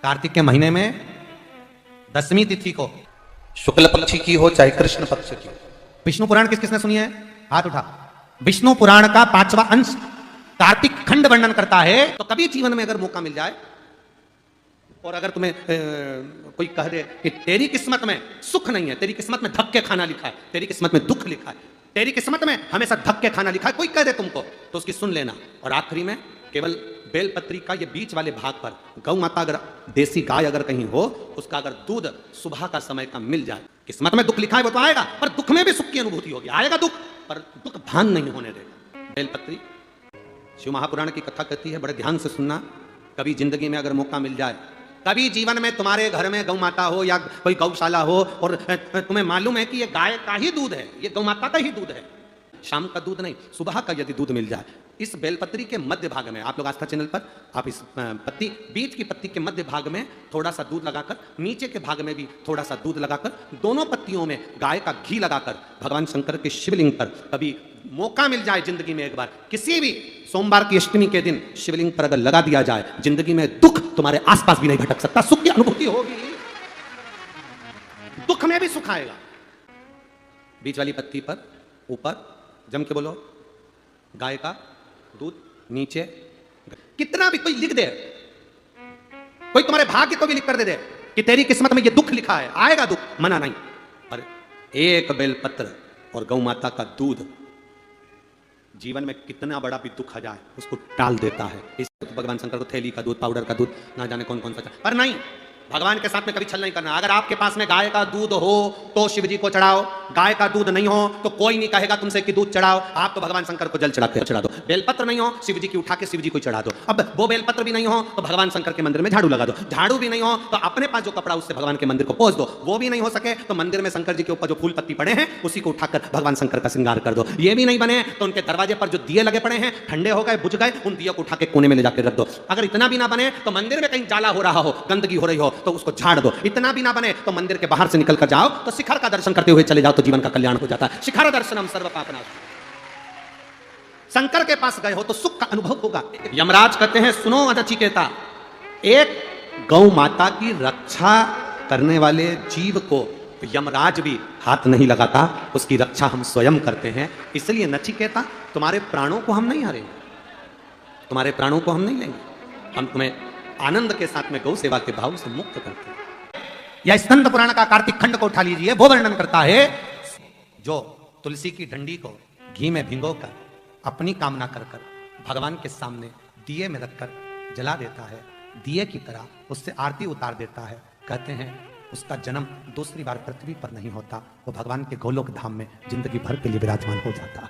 कार्तिक के महीने में 10वीं तिथि को, शुक्ल पक्ष की हो चाहे कृष्ण पक्ष की हो। विष्णु पुराण किस किसने सुनी है? हाथ उठा। विष्णु पुराण का 5वां अंश कार्तिक खंड वर्णन करता है। तो कभी जीवन में अगर मौका मिल जाए और अगर तुम्हें कोई कह दे कि तेरी किस्मत में सुख नहीं है, तेरी किस्मत में धक्के खाना लिखा है, तेरी किस्मत में दुख लिखा है, तेरी किस्मत में हमेशा धक्के खाना लिखा है, कोई कह दे तुमको, तो उसकी सुन लेना। और आखिरी में केवल बेलपत्री का ये बीच वाले भाग पर गौ माता, अगर देसी गाय अगर कहीं हो, उसका अगर दूध सुबह का समय का मिल जाए, किस्मत में दुख लिखा है वो तो आएगा, पर दुख में भी सुख की अनुभूति होगी। आएगा दुख, पर दुख भान नहीं होने देगा। बेलपत्री शिव महापुराण की कथा कहती है, बड़े ध्यान से सुनना। कभी जिंदगी में अगर मौका मिल जाए, कभी जीवन में तुम्हारे घर में गौ माता हो या कोई गौशाला हो और तुम्हें मालूम है कि ये गाय का ही दूध है, ये गौ माता का ही दूध है, शाम का दूध नहीं, सुबह का यदि दूध मिल जाए, इस बेलपत्री के मध्य भाग में, आप लोग आस्था चैनल पर आप इस पत्ती, बीच की पत्ती के मध्य भाग में थोड़ा सा दूध लगाकर, नीचे के भाग में भी थोड़ा सा दूध लगाकर, दोनों पत्तियों में गाय का घी लगाकर भगवान शंकर के शिवलिंग पर कभी मौका मिल जाए जिंदगी में एक बार, किसी भी सोमवार की अष्टमी के दिन शिवलिंग पर अगर लगा दिया जाए, जिंदगी में दुख तुम्हारे आसपास भी नहीं भटक सकता, सुख की अनुभूति होगी, दुख में भी सुख आएगा। बीच वाली पत्ती पर ऊपर जम के बोलो गाय का दूध, नीचे कितना भी कोई लिख दे, कोई तुम्हारे भाग्य को भी लिख कर दे कि तेरी किस्मत में ये दुख लिखा है, आएगा दुख, मना नहीं। और एक बेलपत्र और गौ माता का दूध जीवन में कितना बड़ा भी दुख आ जाए उसको टाल देता है। इस भगवान शंकर को थैली का दूध, पाउडर का दूध, ना जाने कौन कौन सा, पर नहीं, भगवान के साथ में कभी छल नहीं करना। अगर आपके पास में गाय का दूध हो तो शिव जी को चढ़ाओ, गाय का दूध नहीं हो तो कोई नहीं कहेगा तुमसे कि दूध चढ़ाओ, आप तो भगवान शंकर को जल चढ़ा दो। बेलपत्र नहीं हो, शिव जी की उठा के शिव जी को चढ़ा दो। अब वो बेलपत्र भी नहीं हो तो भगवान शंकर के मंदिर में झाड़ू लगा दो, झाड़ू भी नहीं हो तो अपने पास जो कपड़ा उससे भगवान के मंदिर को पोंछ दो, वो भी नहीं हो सके तो मंदिर में शंकर जी के ऊपर जो फूल पत्ती पड़े हैं उसी को उठाकर भगवान शंकर का श्रृंगार कर दो। ये भी नहीं बने तो उनके दरवाजे पर जो दिए लगे पड़े हैं, ठंडे हो गए, बुझ गए, उन दियों को उठा के कोने में ले जाकर रख दो। अगर इतना भी ना बने तो मंदिर में कहीं जाला हो रहा हो, गंदगी हो रही हो तो उसको झाड़ दो। इतना भी ना बने तो मंदिर के बाहर से निकल कर जाओ तो शिखर का दर्शन करते हुए चले जाओ तो जीवन का कल्याण हो जाता है। शिखर दर्शनम सर्व पापनाशम। शंकर के पास गए हो तो सुख का अनुभव होगा। यमराज कहते हैं, सुनो नचिकेता, एक गौ माता की रक्षा करने वाले जीव को यमराज भी हाथ नहीं लगाता, उसकी रक्षा हम स्वयं करते हैं। इसलिए नचिकेता, तुम्हारे प्राणों को हम नहीं हारेंगे, तुम्हारे प्राणों को हम नहीं लेंगे, हम तुम्हें आनंद के साथ में गौ सेवा के भाव से मुक्त करते हैं। या स्कंद पुराण का कार्तिक खंड को उठा लीजिए, वो वर्णन करता है, जो तुलसी की डंडी को घी में भिगोकर अपनी कामना कर कर भगवान के सामने दिए में रखकर जला देता है, दिए की तरह उससे आरती उतार देता है, कहते हैं उसका जन्म दूसरी बार पृथ्वी पर नहीं होता, वो भगवान के गोलोक धाम में जिंदगी भर के लिए विराजमान हो जाता है।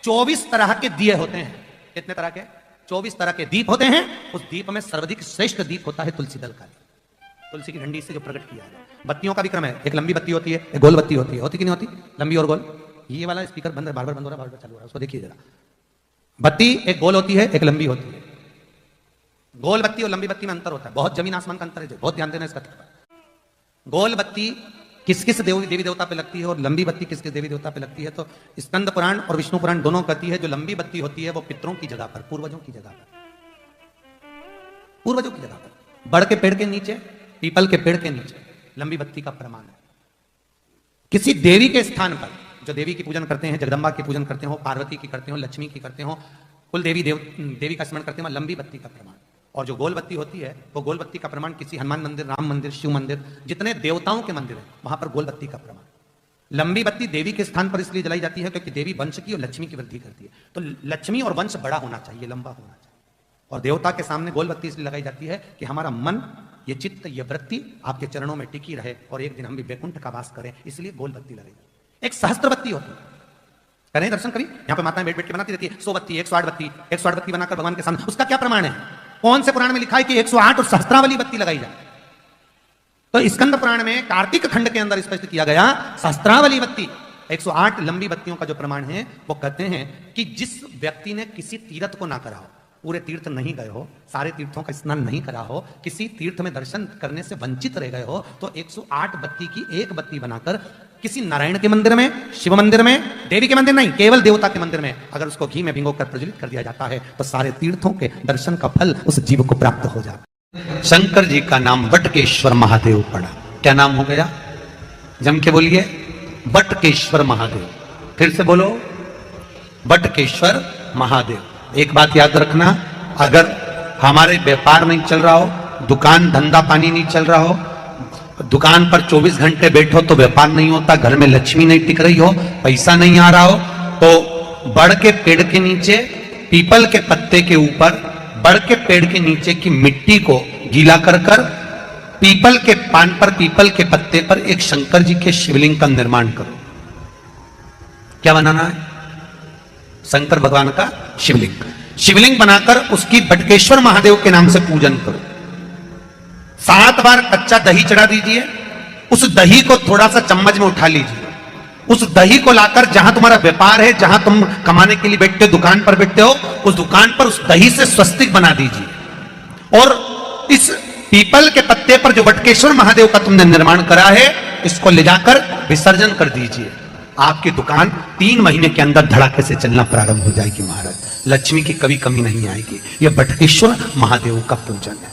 24 तरह के दिए होते हैं। कितने तरह के? 24 तरह के दीप होते हैं। उस दीप में सर्वाधिक श्रेष्ठ दीप होता है तुलसी दल का, तुलसी की डंडी से जो प्रकट किया है। बत्तियों का भी क्रम है, एक लंबी बत्ती होती है, एक गोल बत्ती होती है, होती कि नहीं होती? लंबी और गोल। ये वाला स्पीकर बंद है, बार बार बंद हो रहा है, बार बार चालू हो रहा है, उसको देखिए जरा। बत्ती एक गोल होती है, एक लंबी होती है। गोल बत्ती और लंबी बत्ती में अंतर होता है, बहुत जमीन आसमान का अंतर है, बहुत ध्यान देना इसका। गोल बत्ती किस किस देवी देवता पे लगती है और लंबी बत्ती किस किस देवी देवता पे लगती है, तो स्कंद पुराण और विष्णु पुराण दोनों कहती है जो लंबी बत्ती होती है वो पितरों की जगह पर, पूर्वजों की जगह पर, पूर्वजों की जगह पर, बड़ के पेड़ के नीचे, पीपल के पेड़ के नीचे लंबी बत्ती का प्रमाण है। किसी देवी के स्थान पर, जो देवी की पूजन करते हैं, जगदम्बा की पूजन करते हो, पार्वती की करते हो, लक्ष्मी की करते हो, कुल देवी का स्मरण करते हो, लंबी बत्ती का प्रमाण। और जो गोल बत्ती होती है वो गोल बत्ती का प्रमाण किसी हनुमान मंदिर, राम मंदिर, शिव मंदिर, जितने देवताओं के मंदिर है वहां पर गोल बत्ती का प्रमाण। लंबी बत्ती देवी के स्थान पर इसलिए जलाई जाती है क्योंकि देवी वंश की और लक्ष्मी की वृद्धि करती है, तो लक्ष्मी और वंश बड़ा होना चाहिए, लंबा होना चाहिए। और देवता के सामने गोल बत्ती इसलिए लगाई जाती है कि हमारा मन, ये चित्त, ये वृत्ति आपके चरणों में टिकी रहे और एक दिन हम भी वैकुंठ का वास करें, इसलिए गोल बत्ती लगाई। एक सहस्त्र बत्ती होती है, करें दर्शन कभी, यहाँ पे माताएं बैठ बैठ के बनाती रहती है 100 बत्ती, 108 बत्ती, 108 बत्ती बनाकर भगवान के सामने, उसका क्या प्रमाण है? कौन से पुराण में लिखा है कि 108 और सहस्त्रावली बत्ती लगाई जाए? तो स्कंद पुराण में कार्तिक खंड के अंदर स्पष्ट किया गया, सहस्त्रावली बत्ती, 108 लंबी बत्तियों का जो प्रमाण है वो कहते हैं कि जिस व्यक्ति ने किसी तीर्थ को ना करा हो, पूरे तीर्थ नहीं गए हो, सारे तीर्थों का स्नान नहीं करा हो, किसी तीर्थ में दर्शन करने से वंचित रह गए हो, तो 108 बत्ती की एक बत्ती बनाकर किसी नारायण के मंदिर में, शिव मंदिर में, देवी के मंदिर नहीं, केवल देवता के मंदिर में अगर उसको घी में भिगोकर प्रज्वलित कर दिया जाता है तो सारे तीर्थों के दर्शन का फल उस जीव को प्राप्त हो जाता है। शंकर जी का नाम बटकेश्वर महादेव पड़ा। क्या नाम हो गया? जम के बोलिए, बटकेश्वर महादेव। फिर से बोलो, बटकेश्वर महादेव। एक बात याद रखना, अगर हमारे व्यापार नहीं चल रहा हो, दुकान धंधा पानी नहीं चल रहा हो, दुकान पर 24 घंटे बैठो तो व्यापार नहीं होता, घर में लक्ष्मी नहीं टिक रही हो, पैसा नहीं आ रहा हो, तो बड़ के पेड़ के नीचे, पीपल के पत्ते के ऊपर, बड़ के पेड़ के नीचे की मिट्टी को गीला कर कर पीपल के पान पर, पीपल के पत्ते पर एक शंकर जी के शिवलिंग का निर्माण करो। क्या बनाना है? शंकर भगवान का शिवलिंग। शिवलिंग बनाकर उसकी बटकेश्वर महादेव के नाम से पूजन करो। 7 बार कच्चा दही चढ़ा दीजिए। उस दही को थोड़ा सा चम्मच में उठा लीजिए। उस दही को लाकर जहां तुम्हारा व्यापार है, जहां तुम कमाने के लिए बैठते हो, दुकान पर बैठते हो, उस दुकान पर उस दही से स्वस्तिक बना दीजिए। और इस पीपल के पत्ते पर जो बटकेश्वर महादेव का तुमने निर्माण करा है, इसको ले जाकर विसर्जन कर दीजिए। आपकी दुकान 3 महीने के अंदर धड़ाके से चलना प्रारंभ हो जाएगी महाराज। लक्ष्मी की कभी कमी नहीं आएगी। यह बटकेश्वर महादेव का पूजन है।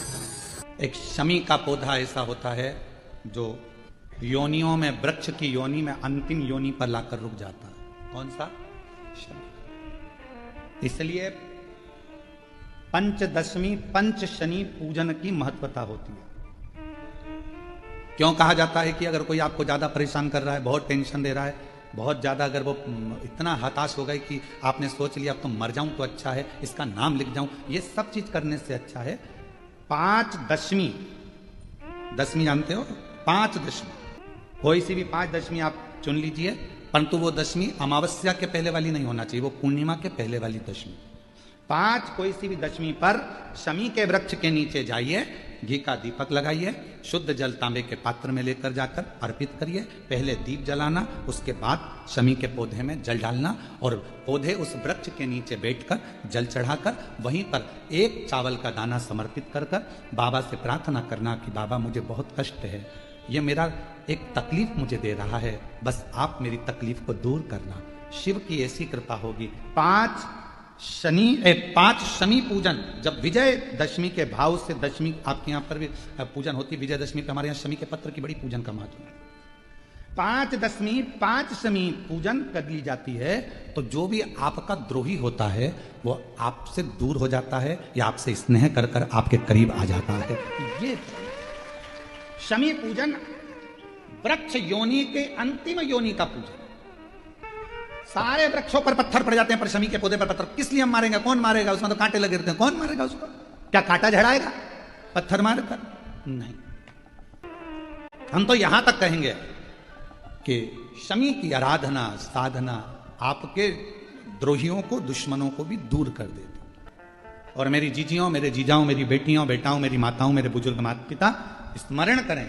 एक शमी का पौधा ऐसा होता है जो योनियों में, वृक्ष की योनि में अंतिम योनि पर लाकर रुक जाता है। कौन सा? शमी। इसलिए पंचदशमी पंच शनि पूजन की महत्वता होती है। क्यों कहा जाता है कि अगर कोई आपको ज्यादा परेशान कर रहा है, बहुत टेंशन दे रहा है, बहुत ज्यादा अगर वो इतना हताश हो गए कि आपने सोच लिया अब तो मर जाऊं तो अच्छा है, इसका नाम लिख जाऊं, ये सब चीज करने से अच्छा है 5 दशमी। दशमी जानते हो? 5 दशमी, कोई सी भी 5 दशमी आप चुन लीजिए, परंतु वो दशमी अमावस्या के पहले वाली नहीं होना चाहिए, वो पूर्णिमा के पहले वाली दशमी। 5 कोई सी भी दशमी पर शमी के वृक्ष के नीचे जाइए, घी का दीपक लगाइए, शुद्ध जल तांबे के पात्र में लेकर जाकर अर्पित करिए। पहले दीप जलाना, उसके बाद शमी के पौधे में जल डालना और पौधे उस वृक्ष के नीचे बैठकर जल चढ़ाकर वहीं पर एक चावल का दाना समर्पित कर कर बाबा से प्रार्थना करना कि बाबा मुझे बहुत कष्ट है, ये मेरा एक तकलीफ मुझे दे रहा है, बस आप मेरी तकलीफ को दूर करना। शिव की ऐसी कृपा होगी। 5 शमी पूजन, जब विजय दशमी के भाव से, दशमी आपके यहां पर भी पूजन होती, विजय दशमी पे हमारे यहां शमी के पत्र की बड़ी पूजन का महत्व है। 5 दशमी 5 शमी पूजन कर ली जाती है तो जो भी आपका द्रोही होता है वो आपसे दूर हो जाता है या आपसे स्नेह कर कर आपके करीब आ जाता है। ये शमी पूजन वृक्ष योनि के अंतिम योनि का पूजन। सारे वृक्षों पर पत्थर पड़ जाते हैं, पर शमी के पौधे पर पत्थर किस लिए हम मारेंगे? कौन मारेगा? उसमें तो कांटे लगे रहते हैं, कौन मारेगा उसको? क्या कांटा झड़ाएगा पत्थर मारकर? नहीं। हम तो यहां तक कहेंगे कि शमी की आराधना साधना आपके द्रोहियों को, दुश्मनों को भी दूर कर देती। और मेरी जीजियों, मेरे जीजाओं, मेरी बेटियों, बेटाओं, मेरी माताओं, मेरे बुजुर्ग माता पिता, स्मरण करें,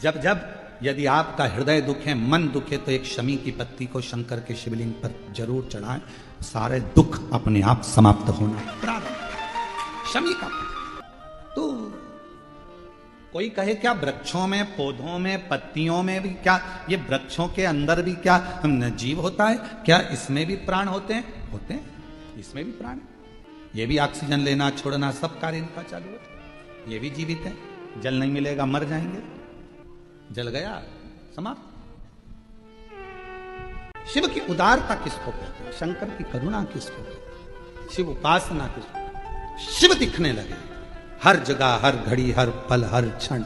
जब जब यदि आपका हृदय दुखे, मन दुखे, तो एक शमी की पत्ती को शंकर के शिवलिंग पर जरूर चढ़ाएं, सारे दुख अपने आप समाप्त होना प्रारंभ। शमी का तो कोई कहे क्या वृक्षों में, पौधों में, पत्तियों में भी क्या, ये वृक्षों के अंदर भी क्या जीव होता है? क्या इसमें भी प्राण होते हैं? होते हैं, इसमें भी प्राण है। ये भी ऑक्सीजन लेना छोड़ना सब कार्य इनका चालू है। ये भी जीवित है। जल नहीं मिलेगा मर जाएंगे, जल गया समाप्त। शिव की उदारता किसको कहते हैं? शंकर की करुणा किसको कहते हैं? शिव उपासना किसको? शिव दिखने लगे हर जगह, हर घड़ी, हर पल, हर क्षण।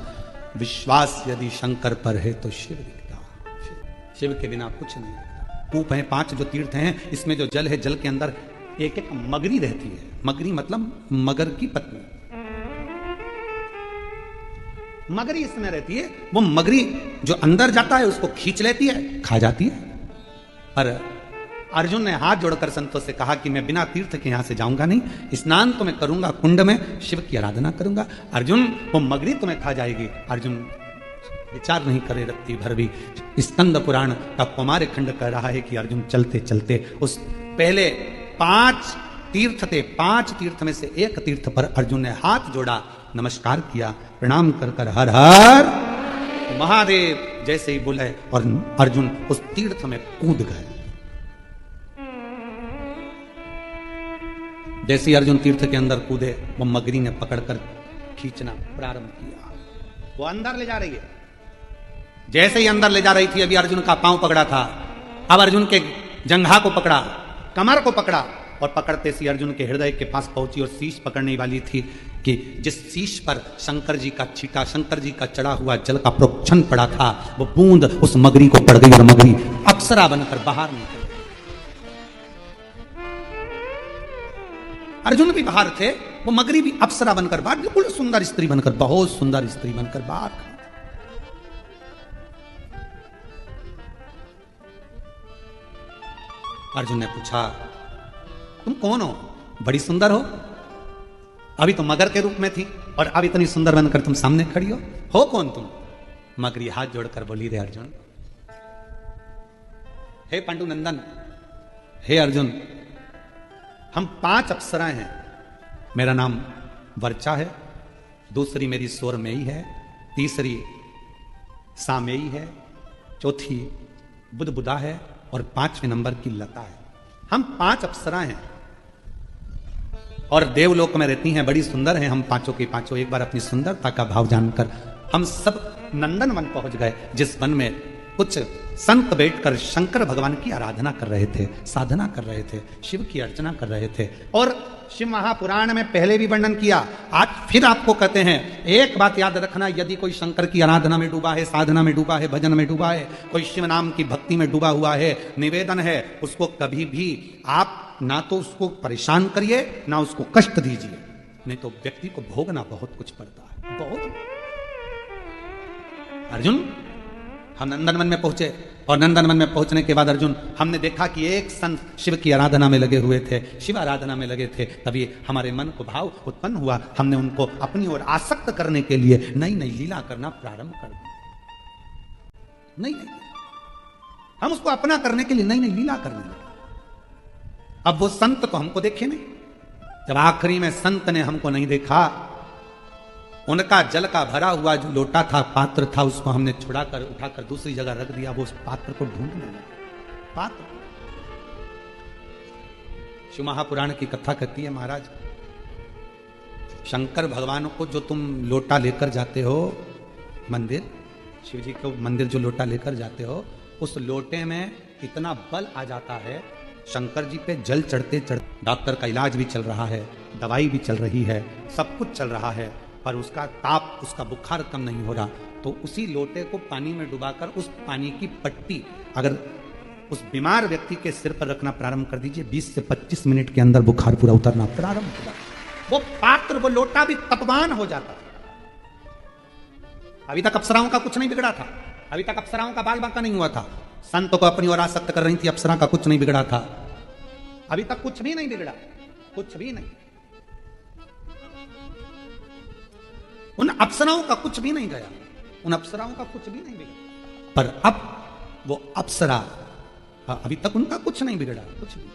विश्वास यदि शंकर पर है तो शिव दिखता। शिव के बिना कुछ नहीं दिखता। कूप है 5 जो तीर्थ हैं, इसमें जो जल है, जल के अंदर एक एक मगरी रहती है। मगरी मतलब मगर की पत्नी। मगरी इसमें रहती है। वो मगरी जो अंदर जाता है उसको खींच लेती है, खा जाती है। पर अर्जुन ने हाथ जोड़कर संतों से कहा कि मैं बिना तीर्थ के यहां से जाऊंगा नहीं, स्नान तो मैं करूंगा कुंड में, शिव की आराधना करूंगा। अर्जुन, वो मगरी तुम्हें खा जाएगी। अर्जुन विचार नहीं करे रत्ती भर भी। स्कंद पुराण का कुमार खंड कह रहा है कि अर्जुन चलते चलते उस पहले 5 तीर्थ थे, 5 तीर्थ में से एक तीर्थ पर अर्जुन ने हाथ जोड़ा, नमस्कार किया, प्रणाम कर कर हर हर महादेव जैसे ही बोले और अर्जुन उस तीर्थ में कूद गए। जैसे ही अर्जुन तीर्थ के अंदर कूदे, वो मगरी ने पकड़कर खींचना प्रारंभ किया। वो अंदर ले जा रही है, जैसे ही अंदर ले जा रही थी, अभी अर्जुन का पांव पकड़ा था, अब अर्जुन के जंघा को पकड़ा, कमर को पकड़ा, और पकड़ते सी अर्जुन के हृदय के पास पहुंची और शीश पकड़ने वाली थी कि जिस शीश पर शंकर जी का छीटा, शंकर जी का चढ़ा हुआ जल का प्रोक्षण पड़ा था, वो बूंद उस मगरी को पड़ गई और मगरी अप्सरा बनकर बाहर निकल गई। अर्जुन भी बाहर थे, वो मगरी भी अप्सरा बनकर बाहर, बिल्कुल सुंदर स्त्री बनकर, बहुत सुंदर स्त्री बनकर बाहर। अर्जुन ने पूछा, तुम कौन हो? बड़ी सुंदर हो, अभी तो मगर के रूप में थी और अब इतनी सुंदर बनकर तुम सामने खड़ी हो कौन तुम? मगरी हाथ जोड़कर बोली, रे अर्जुन, हे पांडुनंदन, हे अर्जुन, हम 5 अप्सराएं हैं। मेरा नाम वर्चा है, दूसरी मेरी सोरमेयी है, तीसरी सामेयी है, चौथी बुदबुदा है और 5वें नंबर की लता है। हम 5 अप्सराएं हैं और देवलोक में रहती हैं, बड़ी सुंदर हैं हम पांचों के पांचों। एक बार अपनी सुंदरता का भाव जानकर हम सब नंदन वन पहुंच गए, जिस वन में कुछ संत बैठकर शंकर भगवान की आराधना कर रहे थे, साधना कर रहे थे, शिव की अर्चना कर रहे थे। और शिव महापुराण में पहले भी वर्णन किया, आज फिर आपको कहते हैं, एक बात याद रखना, यदि कोई शंकर की आराधना में डूबा है, साधना में डूबा है, भजन में डूबा है, कोई शिव नाम की भक्ति में डूबा हुआ है, निवेदन है, उसको कभी भी आप ना तो उसको परेशान करिए ना उसको कष्ट दीजिए, नहीं तो व्यक्ति को भोगना बहुत कुछ पड़ता है, बहुत। अर्जुन, हम नंदनवन में पहुंचे और नंदनवन में पहुंचने के बाद अर्जुन, हमने देखा कि एक संत शिव की आराधना में लगे हुए थे, शिव आराधना में लगे थे। तभी हमारे मन को भाव उत्पन्न हुआ, हमने उनको अपनी ओर आसक्त करने के लिए नई नई लीला करना प्रारंभ कर दी। नई नई हम उसको अपना करने के लिए नई नई लीला करने लगे। अब वो संत तो हमको देखे नहीं, जब आखिरी में संत ने हमको नहीं देखा, उनका जल का भरा हुआ जो लोटा था, पात्र था, उसको हमने छुड़ाकर उठाकर दूसरी जगह रख दिया। वो उस पात्र को ढूंढने लगे। पात्र, शिव महापुराण की कथा कहती है, महाराज शंकर भगवान को जो तुम लोटा लेकर जाते हो मंदिर, शिव जी को मंदिर जो लोटा लेकर जाते हो, उस लोटे में इतना बल आ जाता है, शंकर जी पे जल चढ़ते चढ़ते डॉक्टर का इलाज भी चल रहा है, दवाई भी चल रही है, सब कुछ चल रहा है, पर उसका ताप, उसका बुखार कम नहीं हो रहा। तो उसी लोटे को पानी में डुबाकर उस पानी की पट्टी अगर उस बीमार व्यक्ति के सिर पर रखना प्रारंभ कर दीजिए, 20 से 25 मिनट के अंदर बुखार पूरा उतरना प्रारंभ होगा। वो पात्र, वो लोटा भी तपवान हो जाता। अभी तक अप्सराओं का कुछ नहीं बिगड़ा था, अभी तक अप्सराओं का बाल बांका नहीं हुआ था, संत को अपनी ओर आसक्त कर रही थी, अप्सरा का कुछ नहीं बिगड़ा था, अभी तक कुछ भी नहीं बिगड़ा, कुछ भी नहीं। उन अप्सराओं का कुछ भी नहीं गया, उन अप्सराओं का कुछ भी नहीं बिगड़ा, पर अब वो अप्सरा, अभी तक उनका कुछ नहीं बिगड़ा, कुछ भी।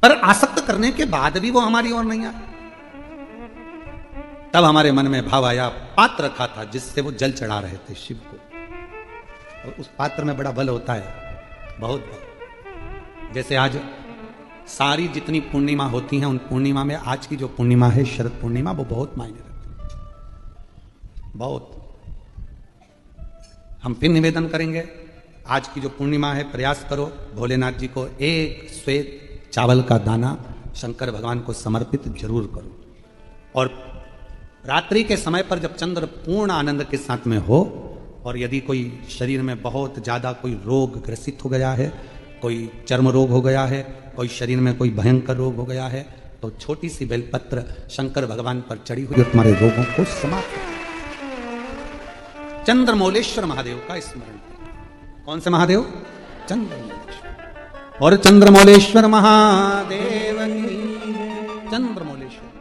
पर आसक्त करने के बाद भी वो हमारी ओर नहीं आया। तब हमारे मन में भाव आया, पात्र रखा था जिससे वो जल चढ़ा रहे थे शिव को, और उस पात्र में बड़ा बल होता है, बहुत बल। जैसे आज सारी जितनी पूर्णिमा होती हैं, उन पूर्णिमा में आज की जो पूर्णिमा है, शरद पूर्णिमा, वो बहुत मायने रखती है, बहुत। हम फिर निवेदन करेंगे, आज की जो पूर्णिमा है, प्रयास करो भोलेनाथ जी को एक श्वेत चावल का दाना शंकर भगवान को समर्पित जरूर करो। और रात्रि के समय पर जब चंद्र पूर्ण आनंद के साथ में हो, और यदि कोई शरीर में बहुत ज्यादा कोई रोग ग्रसित हो गया है, कोई चर्म रोग हो गया है, कोई शरीर में कोई भयंकर रोग हो गया है, तो छोटी सी बेलपत्र शंकर भगवान पर चढ़ी हुई तुम्हारे रोगों को समाप्त। चंद्रमौलेश्वर महादेव का स्मरण। कौन से महादेव? चंद्रमौलेश्वर। और चंद्रमौलेश्वर महादेव की, चंद्रमौलेश्वर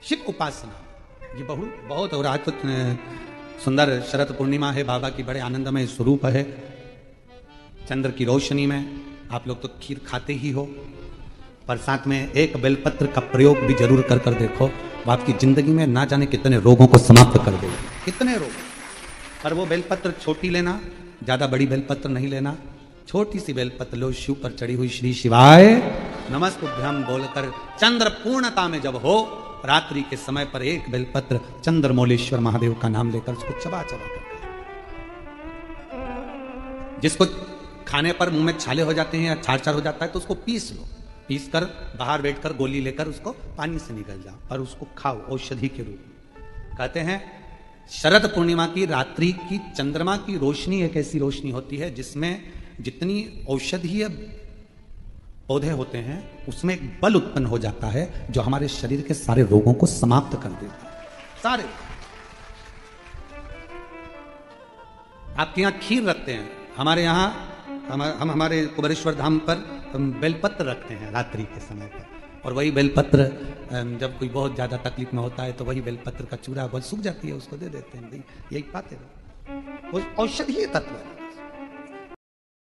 शिव उपासना, ये बहुत। और आज तो सुंदर शरद पूर्णिमा है, बाबा की बड़े आनंदमय स्वरूप है। चंद्र की रोशनी में आप लोग तो खीर खाते ही हो, पर साथ में एक बेलपत्र का प्रयोग भी जरूर कर देखो, वो आपकी जिंदगी में ना जाने कितने रोगों को समाप्त कर देगा, कितने रोग। पर वो बेलपत्र छोटी लेना, ज्यादा बड़ी बेलपत्र नहीं लेना। छोटी सी बेलपत्र लो, शिव पर चढ़ी हुई श्री शिवाय नमस्तुभ्यम बोलकर चंद्र पूर्णता में जब हो, रात्रि के समय पर एक बेलपत्र चंद्रमौलेश्वर महादेव का नाम लेकर उसको चबा चबा कर, जिसको खाने पर मुंह में छाले हो जाते हैं या छार हो जाता है तो उसको पीस लो, पीस कर बाहर बैठकर गोली लेकर उसको पानी से निकल जाओ और उसको खाओ औषधि के रूप में। कहते हैं शरद पूर्णिमा की रात्रि की चंद्रमा की रोशनी एक ऐसी रोशनी होती है जिसमें जितनी औषधीय पौधे होते हैं उसमें एक बल उत्पन्न हो जाता है जो हमारे शरीर के सारे रोगों को समाप्त कर देता है। सारे आपके यहां खीर रखते हैं, हमारे यहां हम हमारे कुबेरेश्वर धाम पर बेलपत्र रखते हैं रात्रि के समय पर, और वही बेलपत्र जब कोई बहुत ज्यादा तकलीफ में होता है तो वही बेलपत्र का चूरा बहुत सूख जाती है उसको दे देते हैं, यही पाते हैं, वो औषधीय तत्व है।